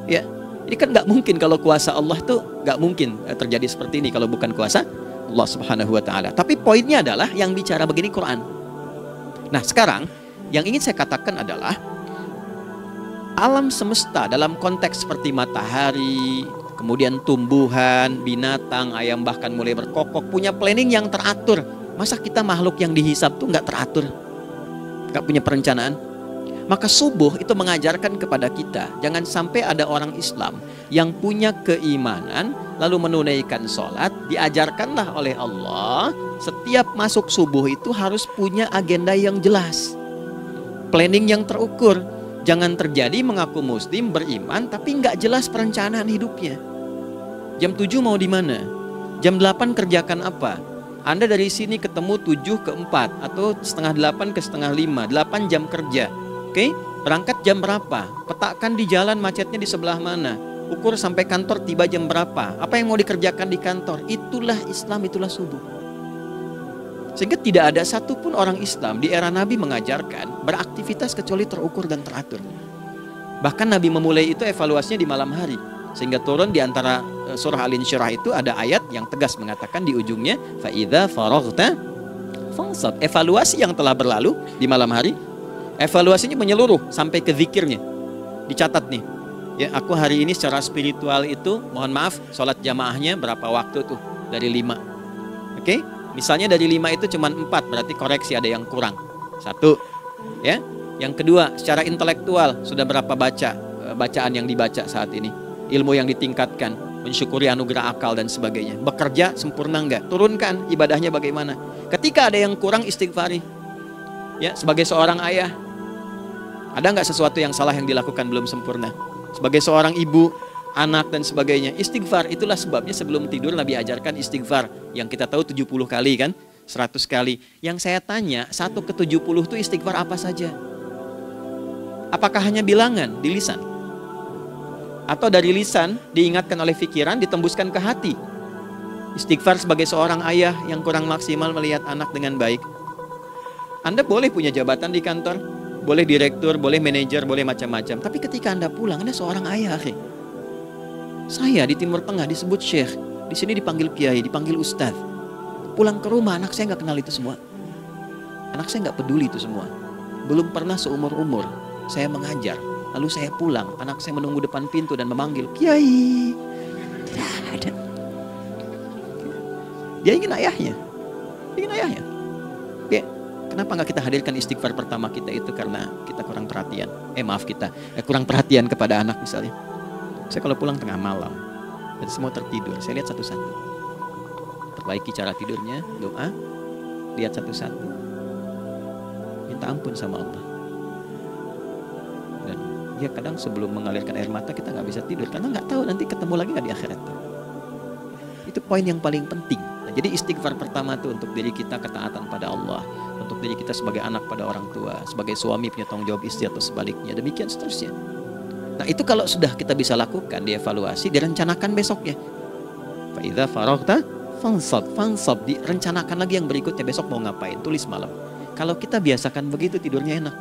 Ya, Ini kan nggak mungkin, kalau kuasa Allah tuh nggak mungkin terjadi seperti ini kalau bukan kuasa Allah Subhanahu wa Ta'ala. Tapi poinnya adalah yang bicara begini Quran. Nah, sekarang yang ingin saya katakan adalah alam semesta dalam konteks seperti matahari, kemudian tumbuhan, binatang, ayam bahkan mulai berkokok, punya planning yang teratur. Masa kita makhluk yang dihisab tuh nggak teratur, nggak punya perencanaan? Maka subuh itu mengajarkan kepada kita, jangan sampai ada orang Islam yang punya keimanan lalu menunaikan sholat, diajarkanlah oleh Allah setiap masuk subuh itu harus punya agenda yang jelas, planning yang terukur. Jangan terjadi mengaku muslim, beriman, tapi nggak jelas perencanaan hidupnya. Jam 7 mau di mana? Jam 8 kerjakan apa? Anda dari sini ketemu 7 ke 4 atau setengah 8 ke setengah 5, 8 jam kerja. Oke, berangkat jam berapa? Petakan di jalan macetnya di sebelah mana? Ukur sampai kantor tiba jam berapa? Apa yang mau dikerjakan di kantor? Itulah Islam, itulah subuh. Sehingga tidak ada satupun orang Islam di era Nabi mengajarkan beraktivitas kecuali terukur dan teratur. Bahkan Nabi memulai itu evaluasinya di malam hari. Sehingga turun di antara surah Al-Insyirah itu ada ayat yang tegas mengatakan di ujungnya, فَإِذَا فَرَغْتَ فَانْصَبْ. Evaluasi yang telah berlalu di malam hari, evaluasinya menyeluruh sampai ke zikirnya. Dicatat nih, ya aku hari ini secara spiritual itu, mohon maaf, sholat jamaahnya berapa waktu tuh? Dari 5. Oke? Misalnya dari 5 itu cuma 4, berarti koreksi ada yang kurang. 1, ya. Yang kedua, secara intelektual sudah berapa bacaan yang dibaca saat ini, ilmu yang ditingkatkan, mensyukuri anugerah akal dan sebagainya. Bekerja sempurna enggak? Turunkan ibadahnya bagaimana? Ketika ada yang kurang, istighfari. Ya, sebagai seorang ayah, ada nggak sesuatu yang salah yang dilakukan belum sempurna? Sebagai seorang ibu, anak dan sebagainya, istighfar. Itulah sebabnya sebelum tidur Nabi ajarkan istighfar, yang kita tahu 70 kali kan, 100 kali. Yang saya tanya, 1 ke 70 itu istighfar apa saja? Apakah hanya bilangan di lisan? Atau dari lisan diingatkan oleh pikiran, ditembuskan ke hati? Istighfar sebagai seorang ayah yang kurang maksimal melihat anak dengan baik. Anda boleh punya jabatan di kantor, boleh direktur, boleh manajer, boleh macam-macam. Tapi ketika Anda pulang, Anda seorang ayah. Saya di Timur Tengah disebut syekh, di sini dipanggil kiai, dipanggil ustadz. Pulang ke rumah, anak saya nggak kenal itu semua. Anak saya nggak peduli itu semua. Belum pernah seumur-umur saya mengajar, lalu saya pulang, anak saya menunggu depan pintu dan memanggil kiai. Tidak ada. Dia ingin ayahnya, Oke. Kenapa nggak kita hadirkan istighfar pertama kita itu karena kita kurang perhatian? Kurang perhatian kepada anak misalnya. Saya kalau pulang tengah malam dan semua tertidur, saya lihat satu-satu. Perbaiki cara tidurnya, doa, lihat satu-satu. Minta ampun sama Allah. Dan ya kadang sebelum mengalirkan air mata kita nggak bisa tidur karena nggak tahu nanti ketemu lagi nggak di akhirat. Itu poin yang paling penting. Nah, jadi istighfar pertama itu untuk diri kita, ketaatan pada Allah, untuk diri kita sebagai anak pada orang tua, sebagai suami punya tanggung jawab istri atau sebaliknya, demikian seterusnya. Nah itu kalau sudah kita bisa lakukan, dievaluasi, direncanakan besoknya. Fa'idha faraghta fansab, direncanakan lagi yang berikutnya, besok mau ngapain, tulis malam. Kalau kita biasakan begitu, tidurnya enak.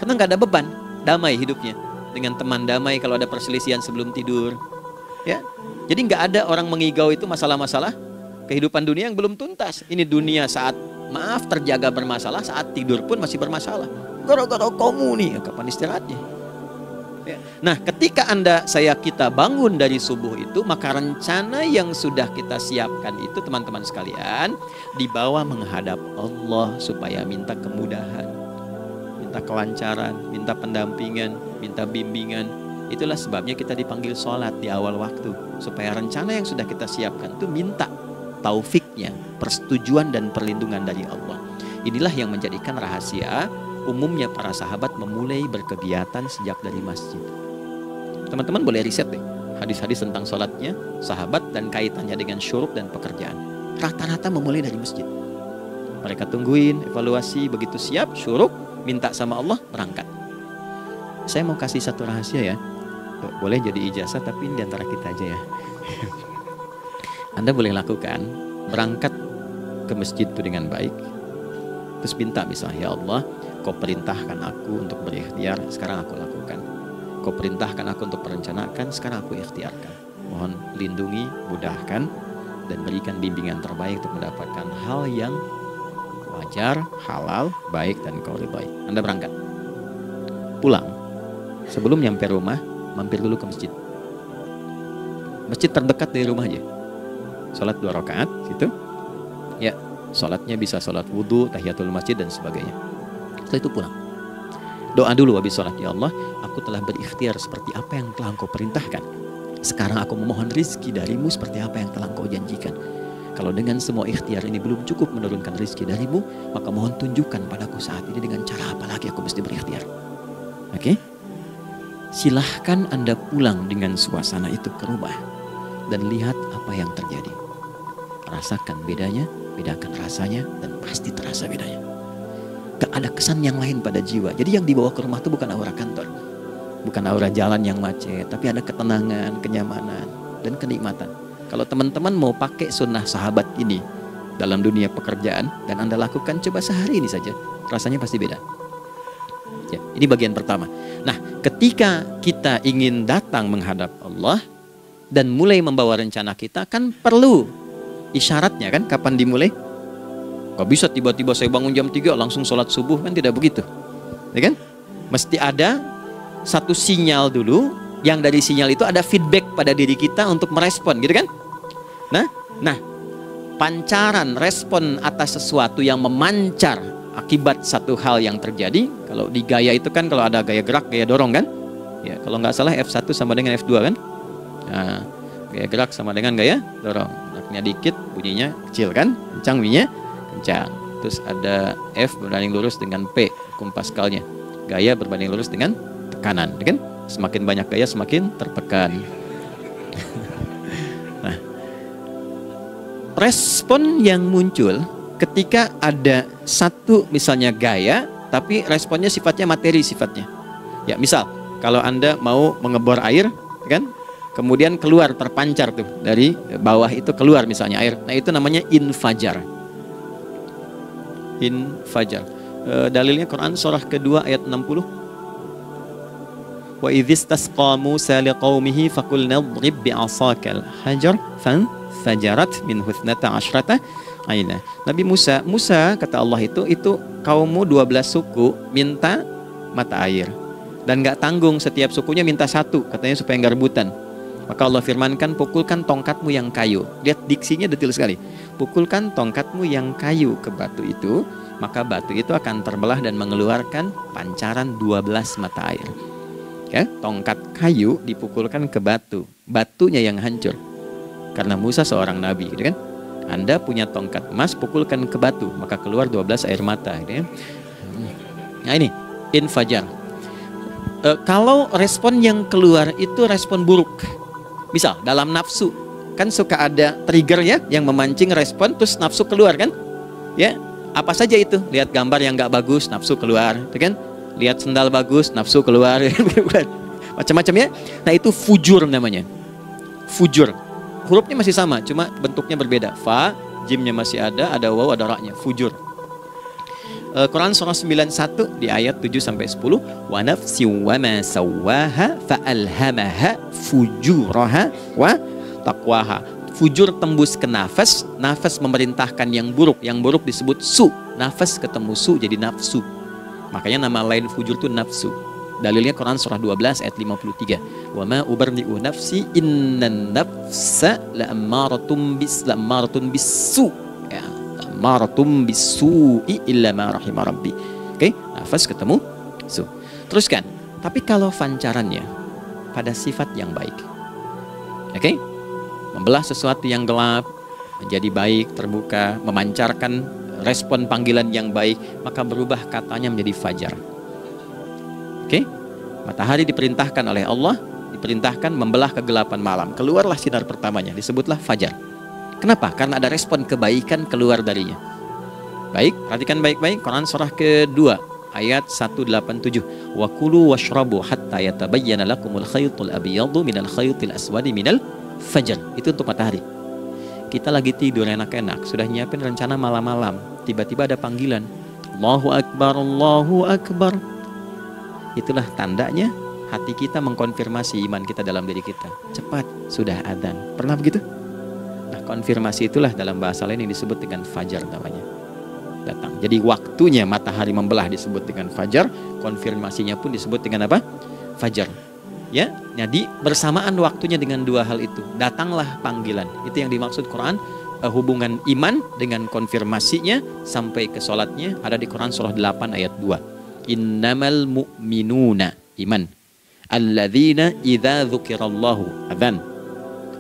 Karena nggak ada beban, damai hidupnya. Dengan teman damai kalau ada perselisihan sebelum tidur. Ya, jadi nggak ada orang mengigau itu masalah-masalah kehidupan dunia yang belum tuntas. Ini dunia saat terjaga bermasalah, saat tidur pun masih bermasalah. Gara-gara kamu nih, kapan istirahatnya? Ya. Nah, ketika kita bangun dari subuh itu, maka rencana yang sudah kita siapkan itu, teman-teman sekalian, dibawa menghadap Allah supaya minta kemudahan, minta kelancaran, minta pendampingan, minta bimbingan. Itulah sebabnya kita dipanggil sholat di awal waktu, supaya rencana yang sudah kita siapkan itu minta taufiknya, persetujuan dan perlindungan dari Allah. Inilah yang menjadikan rahasia umumnya para sahabat memulai berkegiatan sejak dari masjid. Teman-teman boleh riset deh hadis-hadis tentang sholatnya sahabat dan kaitannya dengan syuruk dan pekerjaan. Rata-rata memulai dari masjid. Mereka tungguin, evaluasi, begitu siap, syuruk, minta sama Allah, berangkat. Saya mau kasih satu rahasia ya. Boleh jadi ijazah tapi ini diantara kita aja ya. Anda boleh lakukan, berangkat ke masjid itu dengan baik. Terus minta misalnya, ya Allah, Kau perintahkan aku untuk berikhtiar, sekarang aku lakukan. Kau perintahkan aku untuk merencanakan, sekarang aku ikhtiarkan. Mohon lindungi, mudahkan, dan berikan bimbingan terbaik untuk mendapatkan hal yang wajar, halal, baik, dan kau ridhai. Anda berangkat. Pulang. Sebelum nyampe rumah, mampir dulu ke masjid. Masjid terdekat dari rumah aja. Sholat 2 rakaat, gitu. Ya, sholatnya bisa sholat wudhu, tahiyatul masjid, dan sebagainya. Setelah itu pulang. Doa dulu habis sholat. Ya Allah, aku telah berikhtiar seperti apa yang telah Engkau perintahkan. Sekarang aku memohon rizki darimu seperti apa yang telah Engkau janjikan. Kalau dengan semua ikhtiar ini belum cukup menurunkan rizki darimu, maka mohon tunjukkan padaku saat ini dengan cara apa lagi aku mesti berikhtiar. Oke? Silahkan Anda pulang dengan suasana itu ke rumah dan lihat apa yang terjadi. Rasakan bedanya, bedakan rasanya, dan pasti terasa bedanya. Gak ada kesan yang lain pada jiwa. Jadi yang dibawa ke rumah itu bukan aura kantor, bukan aura jalan yang macet, tapi ada ketenangan, kenyamanan, dan kenikmatan. Kalau teman-teman mau pakai sunnah sahabat ini dalam dunia pekerjaan dan Anda lakukan, coba sehari ini saja, rasanya pasti beda. Ya, ini bagian pertama. Nah, ketika kita ingin datang menghadap Allah dan mulai membawa rencana kita, kan perlu isyaratnya kan, kapan dimulai? Gak bisa tiba-tiba saya bangun jam 3 langsung sholat subuh, kan tidak begitu. Ya kan? Mesti ada satu sinyal dulu, yang dari sinyal itu ada feedback pada diri kita untuk merespon, gitu kan? Nah, pancaran respon atas sesuatu yang memancar akibat satu hal yang terjadi. Kalau di gaya itu kan, kalau ada gaya gerak, gaya dorong kan? Ya, kalau nggak salah F1 sama dengan F2 kan? Nah, gaya gerak sama dengan gaya dorong. Geraknya dikit, bunyinya kecil kan? Kencang bunyinya, kencang. Terus ada F berbanding lurus dengan P, hukum Pascalnya. Gaya berbanding lurus dengan tekanan, kan? Semakin banyak gaya semakin tertekan. Nah, respon yang muncul ketika ada satu misalnya gaya, tapi responnya sifatnya materi sifatnya. Ya, misal kalau Anda mau mengebor air, kan? Kemudian keluar terpancar tuh dari bawah itu keluar misalnya air. Nah, itu namanya infajar. Infajar. Dalilnya Quran surah kedua ayat 60. Wa idzistasqa Musa liqaumihi faqulna idrib bi'asakal hajar fanfajarat minhu 12 aina. Nabi Musa kata Allah itu kaummu 12 suku minta mata air dan nggak tanggung, setiap sukunya minta satu, katanya supaya nggak rebutan. Maka Allah firmankan, pukulkan tongkatmu yang kayu. Lihat diksinya detil sekali. Pukulkan tongkatmu yang kayu ke batu itu, maka batu itu akan terbelah dan mengeluarkan pancaran 12 mata air. Ya, tongkat kayu dipukulkan ke batu, batunya yang hancur. Karena Musa seorang nabi, gitu kan? Anda punya tongkat emas, pukulkan ke batu, maka keluar 12 air mata, gitu kan? Nah, ini infajar. Kalau respon yang keluar itu respon buruk, misal dalam nafsu, kan suka ada trigger ya, yang memancing respon, terus nafsu keluar kan? Ya, apa saja itu? Lihat gambar yang nggak bagus, nafsu keluar, gitu kan? Lihat sendal bagus, nafsu keluar, macam-macam ya. Nah, itu fujur namanya. Fujur. Hurufnya masih sama, cuma bentuknya berbeda. Fa, jimnya masih ada waw, ada ra-nya. Fujur. Quran surah 91 di ayat 7-10. Wa nafsi wa ma sawwaha fa alhamaha fujuraha wa taqwaha. Fujur tembus ke nafas, nafas memerintahkan yang buruk disebut su. Nafas ketemu su jadi nafsu. Makanya nama lain fujur itu nafsu. Dalilnya Quran surah 12 ayat 53. Wa ma ubarri'u nafsi innan nafsa la'ammaratun bisu. Ya, la'ammaratun bisu'i illa ma rahima rabbi. Oke, nafas ketemu su. Teruskan. Tapi kalau pancarannya pada sifat yang baik. Oke? Membelah sesuatu yang gelap menjadi baik, terbuka, memancarkan respon panggilan yang baik, maka berubah katanya menjadi fajar. Oke? Matahari diperintahkan oleh Allah, diperintahkan membelah kegelapan malam. Keluarlah sinar pertamanya, disebutlah fajar. Kenapa? Karena ada respon kebaikan keluar darinya. Baik, perhatikan baik-baik Quran surah kedua ayat 187. Wa kulu washrabu hatta yatabayyana lakumul khaytul abyadu minal khaytil aswadi minal fajar. Itu untuk matahari. Kita lagi tidur enak-enak, sudah nyiapin rencana malam-malam, tiba-tiba ada panggilan, Allahu Akbar, Allahu Akbar. Itulah tandanya hati kita mengkonfirmasi iman kita dalam diri kita. Cepat, sudah adzan. Pernah begitu? Nah, konfirmasi itulah dalam bahasa lain yang disebut dengan fajar namanya. Datang. Jadi waktunya matahari membelah disebut dengan fajar, konfirmasinya pun disebut dengan apa? Fajar. Ya, jadi bersamaan waktunya dengan dua hal itu. Datanglah panggilan. Itu yang dimaksud Quran, hubungan iman dengan konfirmasinya sampai ke sholatnya ada di Quran surah 8 ayat 2. Innamal mu'minuna, iman, alladzina idza dzukirallahu adzan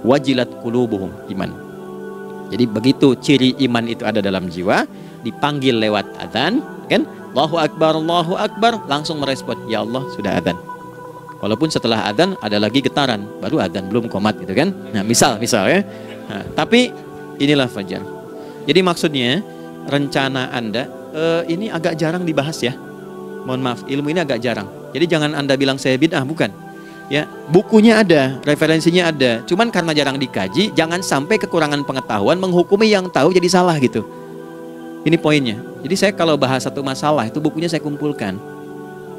wajilat qulubuhum, iman. Jadi begitu ciri iman itu ada dalam jiwa, dipanggil lewat adzan, kan? Allahu akbar, langsung merespon, ya Allah sudah adzan. Walaupun setelah adzan ada lagi getaran, baru adzan belum qomat gitu kan. Nah, misal ya. Nah, tapi inilah fajar. Jadi maksudnya rencana Anda ini agak jarang dibahas ya. Mohon maaf, ilmu ini agak jarang. Jadi jangan Anda bilang saya bid'ah, bukan. Ya, bukunya ada, referensinya ada. Cuman karena jarang dikaji, jangan sampai kekurangan pengetahuan menghukumi yang tahu jadi salah gitu. Ini poinnya. Jadi saya kalau bahas satu masalah itu bukunya saya kumpulkan.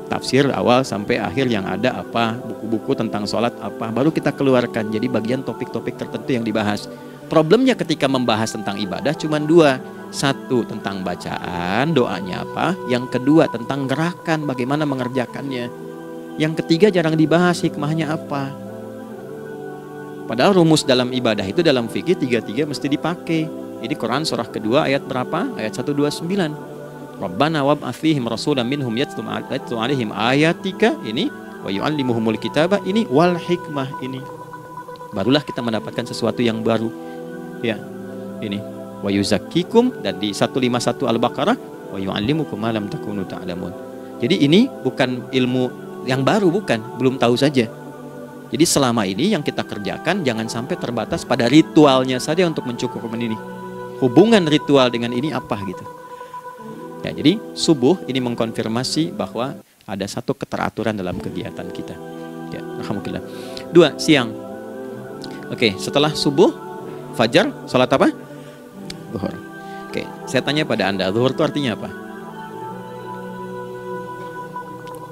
Tafsir awal sampai akhir yang ada apa, buku-buku tentang sholat apa, baru kita keluarkan. Jadi bagian topik-topik tertentu yang dibahas. Problemnya ketika membahas tentang ibadah cuma dua. Satu tentang bacaan, doanya apa. Yang kedua tentang gerakan, bagaimana mengerjakannya. Yang ketiga jarang dibahas, hikmahnya apa. Padahal rumus dalam ibadah itu dalam fikih tiga-tiga mesti dipakai. Ini Quran surah kedua ayat berapa? Ayat 129. Rabbana wab'ats fihim rasulan minhum yatlu 'alaihim ayatika, ini wa yu'allimuhumul kitaba, ini wal hikmah, ini. Barulah kita mendapatkan sesuatu yang baru. Ya, ini wa yuzakkikum, dan di 151 Al-Baqarah wa yu'allimukum ma lam takunu ta'lamun. Jadi ini bukan ilmu yang baru, bukan, belum tahu saja. Jadi selama ini yang kita kerjakan jangan sampai terbatas pada ritualnya saja untuk mencukupkan ini. Hubungan ritual dengan ini apa gitu. Ya, jadi subuh ini mengkonfirmasi bahwa ada satu keteraturan dalam kegiatan kita. Ya, alhamdulillah. 2, siang. Oke, setelah subuh, fajar, sholat apa? Zuhur. Oke, saya tanya pada Anda, zuhur itu artinya apa?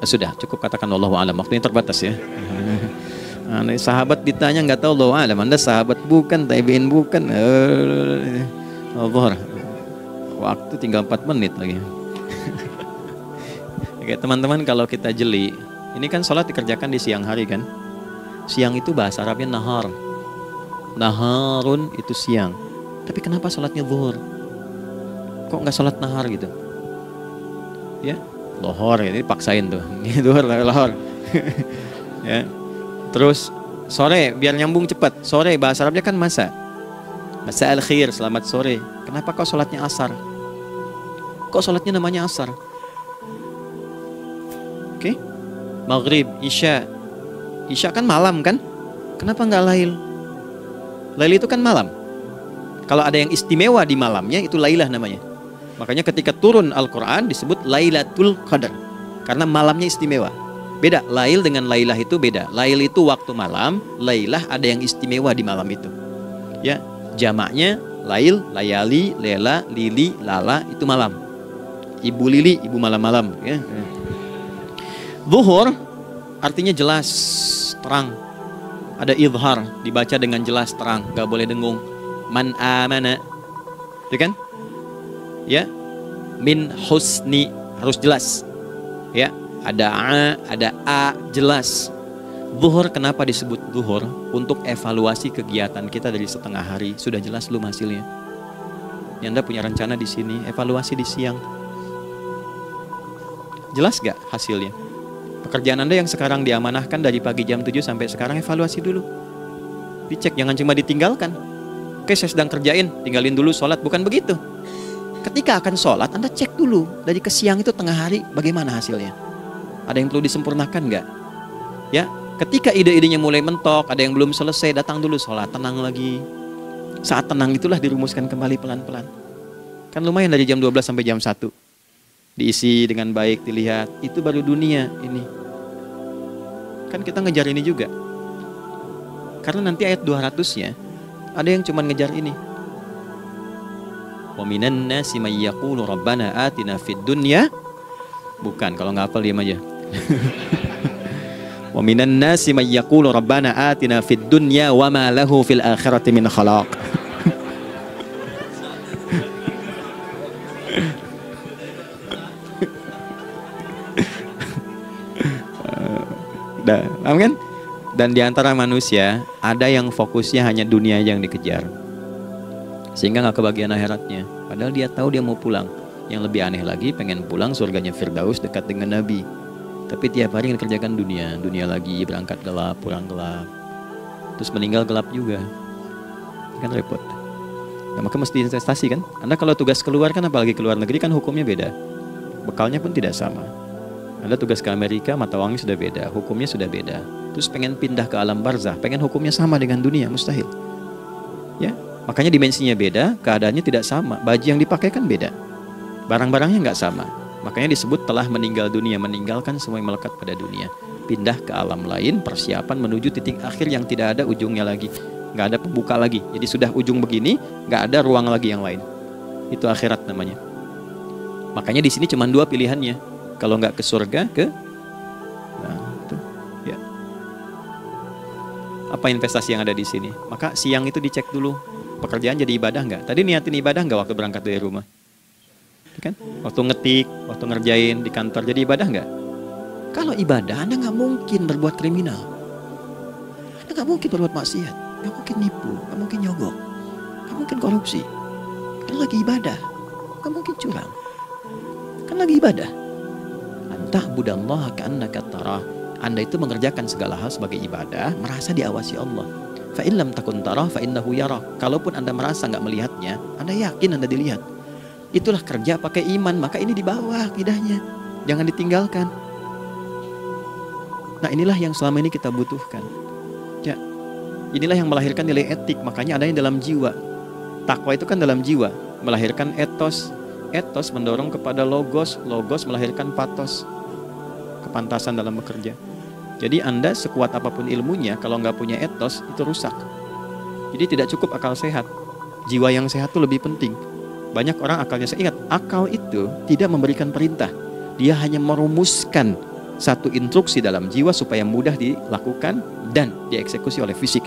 Sudah, cukup katakan Allahu a'lam. Waktunya terbatas ya. Sahabat ditanya nggak tahu Allahu a'lam. Anda sahabat bukan, tabi'in bukan. Zuhur. Waktu tinggal 4 menit lagi. Oke, teman-teman, kalau kita jeli, ini kan sholat dikerjakan di siang hari kan? Siang itu bahasa Arabnya nahar. Naharun itu siang. Tapi kenapa sholatnya zuhur? Kok nggak sholat nahar gitu? Ya, lohor, ini paksain tuh. Zuhur, lohor. Ya. Terus sore, biar nyambung cepat. Sore bahasa Arabnya kan masa. Masa al-khir, selamat sore. Kenapa kok sholatnya asar? Kok sholatnya namanya asar? Oke, maghrib, isya. Isya kan malam kan? Kenapa nggak lail? Lail itu kan malam. Kalau ada yang istimewa di malamnya, itu lailah namanya. Makanya ketika turun Al-Quran disebut Lailatul Qadar, karena malamnya istimewa. Beda, lail dengan lailah itu beda. Lail itu waktu malam, lailah ada yang istimewa di malam itu. Ya, jamaknya lail, layali, lela, lili, lala, itu malam. Ibu lili, ibu malam-malam. Ya. Zuhur artinya jelas, terang. Ada idhar, dibaca dengan jelas, terang, gak boleh dengung. Man amana, ya kan? Ya, min husni, harus jelas. Ya, ada a, jelas. Zuhur kenapa disebut zuhur? Untuk evaluasi kegiatan kita dari setengah hari. Sudah jelas belum hasilnya? Ya, Anda punya rencana di sini, evaluasi di siang. Jelas gak hasilnya? Pekerjaan Anda yang sekarang diamanahkan dari pagi jam 7 sampai sekarang, evaluasi dulu. Dicek, jangan cuma ditinggalkan. Oke, saya sedang kerjain, tinggalin dulu sholat. Bukan begitu. Ketika akan sholat, Anda cek dulu. Dari ke siang itu tengah hari, bagaimana hasilnya? Ada yang perlu disempurnakan nggak? Ya, ketika ide-idenya mulai mentok, ada yang belum selesai, datang dulu sholat, tenang lagi. Saat tenang itulah dirumuskan kembali pelan-pelan. Kan lumayan dari jam 12 sampai jam 1. Diisi dengan baik, dilihat. Itu baru dunia ini. Kan kita ngejar ini juga. Karena nanti ayat 200-nya, ada yang cuma ngejar ini. Wa minan nasi may yaqulu rabbana atina fid dunya. Bukan, kalau nggak hafal diam aja. Wa minan nasi may yaqulu rabbana atina fid dunya wa ma lahu fil akhirati min khalaq. Paham kan? Dan di antara manusia ada yang fokusnya hanya dunia yang dikejar, sehingga nggak kebagian akhiratnya. Padahal dia tahu dia mau pulang. Yang lebih aneh lagi, pengen pulang surganya Firdaus dekat dengan Nabi. Tapi tiap hari kerjakan dunia, dunia lagi, berangkat gelap, pulang gelap, terus meninggal gelap juga. Kan repot. Ya, maka mesti investasi kan. Anda kalau tugas keluar kan, apalagi keluar negeri kan hukumnya beda. Bekalnya pun tidak sama. Anda tugas ke Amerika, mata uangnya sudah beda, hukumnya sudah beda. Terus pengen pindah ke alam barzah, pengen hukumnya sama dengan dunia, mustahil. Ya, makanya dimensinya beda, keadaannya tidak sama, baju yang dipakai kan beda, barang-barangnya nggak sama. Makanya disebut telah meninggal dunia, meninggalkan semua yang melekat pada dunia, pindah ke alam lain, persiapan menuju titik akhir yang tidak ada ujungnya lagi, nggak ada pembuka lagi. Jadi sudah ujung begini, nggak ada ruang lagi yang lain. Itu akhirat namanya. Makanya di sini cuma dua pilihannya. Kalau nggak ke surga, itu ya. Apa investasi yang ada di sini? Maka siang itu dicek dulu, pekerjaan jadi ibadah nggak? Tadi niatin ibadah nggak waktu berangkat dari rumah? Kan? Waktu ngetik, waktu ngerjain di kantor, jadi ibadah nggak? Kalau ibadah, Anda nggak mungkin berbuat kriminal, Anda nggak mungkin berbuat maksiat, nggak mungkin nipu, nggak mungkin nyogok, nggak mungkin korupsi. Kan lagi ibadah, nggak mungkin curang. Kan lagi ibadah. Ta'budallaha ka'annaka tarah. Anda itu mengerjakan segala hal sebagai ibadah, merasa diawasi Allah. Fa in lam takun tarah fa innahu yara. Kalaupun Anda merasa nggak melihatnya, Anda yakin Anda dilihat. Itulah kerja pakai iman, maka ini di bawah akidahnya. Jangan ditinggalkan. Nah, inilah yang selama ini kita butuhkan. Ya. Inilah yang melahirkan nilai etik, makanya ada yang dalam jiwa. Takwa itu kan dalam jiwa, melahirkan etos. Etos mendorong kepada logos, logos melahirkan patos, kepantasan dalam bekerja. Jadi Anda sekuat apapun ilmunya, kalau nggak punya etos, itu rusak. Jadi tidak cukup akal sehat. Jiwa yang sehat itu lebih penting. Banyak orang akalnya sehat. Ingat, akal itu tidak memberikan perintah. Dia hanya merumuskan satu instruksi dalam jiwa supaya mudah dilakukan dan dieksekusi oleh fisik.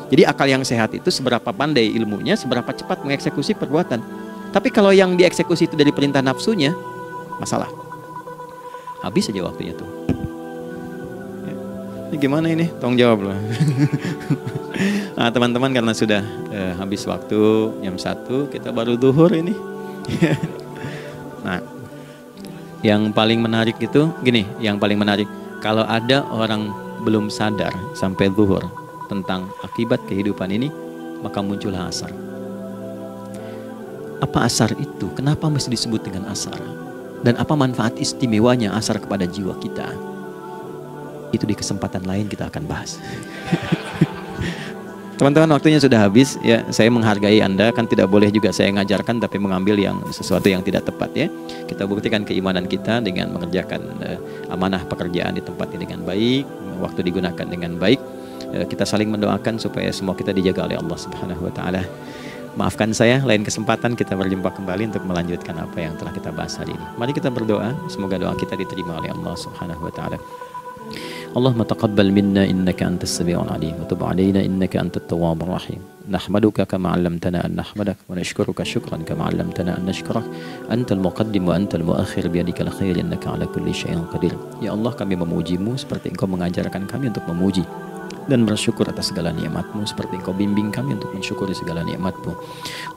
Jadi akal yang sehat itu seberapa pandai ilmunya, seberapa cepat mengeksekusi perbuatan. Tapi kalau yang dieksekusi itu dari perintah nafsunya, masalah. Habis aja waktunya tuh. Ya. Ini gimana ini? Tolong jawab loh. Nah, teman-teman, karena sudah habis waktu jam 1, kita baru duhur ini. Nah, yang paling menarik itu gini, yang paling menarik, kalau ada orang belum sadar sampai duhur tentang akibat kehidupan ini, maka muncullah asar. Apa asar itu? Kenapa mesti disebut dengan asar? Dan apa manfaat istimewanya asar kepada jiwa kita? Itu di kesempatan lain kita akan bahas. Teman-teman, waktunya sudah habis ya. Saya menghargai Anda, kan tidak boleh juga saya ngajarkan tapi mengambil yang sesuatu yang tidak tepat ya. Kita buktikan keimanan kita dengan mengerjakan amanah pekerjaan di tempat ini dengan baik, waktu digunakan dengan baik. Kita saling mendoakan supaya semua kita dijaga oleh Allah Subhanahu wa taala. Maafkan saya, lain kesempatan kita berjumpa kembali untuk melanjutkan apa yang telah kita bahas hari ini. Mari kita berdoa, semoga doa kita diterima oleh Allah Subhanahu wa taala. Allahumma taqabbal minna innaka antas sami'ul alim wa tub 'alaina innaka antat tawwabur rahim. Nahmaduka kama 'allamtana an nahmadak wa nashkuruka syukran kama 'allamtana an nashkurak. Antal muqaddim wa antal muakhir biyadikal khair innaka 'ala kulli syai'in qadir. Ya Allah, kami memuji-Mu seperti Engkau mengajarkan kami untuk memuji dan bersyukur atas segala nikmat-Mu seperti Engkau bimbing kami untuk mensyukuri segala nikmat-Mu.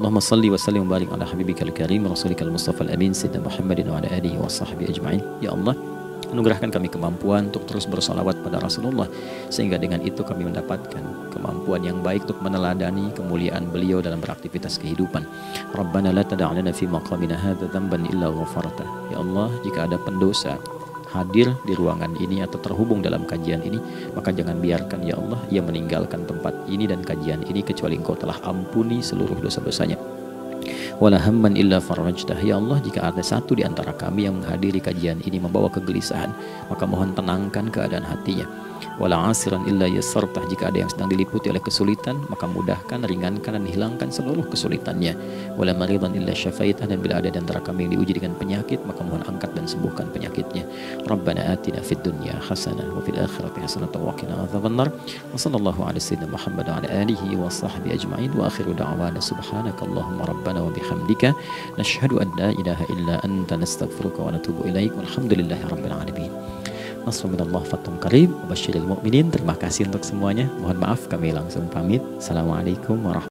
Allahumma salli wa sallim wa barik ala habibikal karim rasulikal mustafa al-amin sayyidina Muhammadin wa ala alihi wa sahbihi ajma'in. Ya Allah, anugerahkan kami kemampuan untuk terus bersalawat pada Rasulullah, sehingga dengan itu kami mendapatkan kemampuan yang baik untuk meneladani kemuliaan beliau dalam beraktivitas kehidupan. Rabbana la tada' lana fi maqamina hadza dhanban illa ghafarta. Ya Allah, jika ada pendosa hadir di ruangan ini atau terhubung dalam kajian ini, maka jangan biarkan ya Allah ia meninggalkan tempat ini dan kajian ini kecuali Engkau telah ampuni seluruh dosa-dosanya. wala hamman illa farajtah. Ya Allah, jika ada satu di antara kami yang menghadiri kajian ini membawa kegelisahan, maka mohon tenangkan keadaan hatinya. Wala asiran illa yassartah. Jika ada yang sedang diliputi oleh kesulitan, maka mudahkan, ringankan, dan hilangkan seluruh kesulitannya. Wala maridan illa syafaitah. Dan bila ada di antara kami yang diuji dengan penyakit, maka mohon angkat dan sembuhkan penyakitnya. Rabbana atina fid dunya hasanah wa fil akhirati hasanah wa qina adzabannar. Wa sallallahu ala sayyidina Muhammad wa ala alihi wa sahbihi ajma'in. Wa akhiru da'wana subhanakallahumma rabbana wa bihamdika nashhadu an la ilaha illa anta nastaghfiruka wa natubu ilaik. Walhamdulillahi rabbil alamin. Nasrul minallah fathun qarib wa basyiril mu'minin. Terima kasih untuk semuanya. Mohon maaf kami langsung pamit. Assalamualaikum warahmatullahi wabarakatuh.